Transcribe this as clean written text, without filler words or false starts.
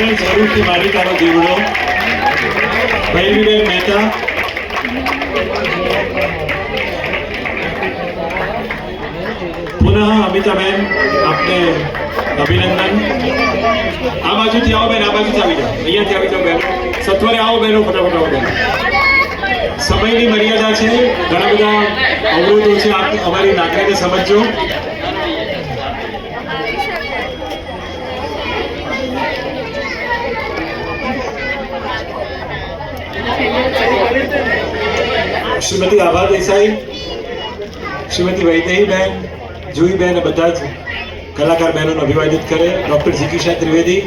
હવે જરૂરથી માલિકાનો દીવડો ભૈરવીબેન મહેતા, પુનઃ અમિતાબેન, આપને અભિનંદન. આ બાજુથી આવો બેન, આ બાજુથી આવી જાઓ, અહીંયાથી આવી જાઓ બેન, સત્વરે આવો બહેનો, ફટાફટ આવો બેન. સમયની મર્યાદા છે, ઘણા બધા અવરોધો છે, આપ અમારી લાગણીને સમજજો. શ્રીમતી આભા દેસાઈ, શ્રીમતી વૈદેહીબેન, જુહીબેન, બધા જ કલાકાર બહેનોને અભિવાદિત કરે. ડૉક્ટર જીકીશા ત્રિવેદી,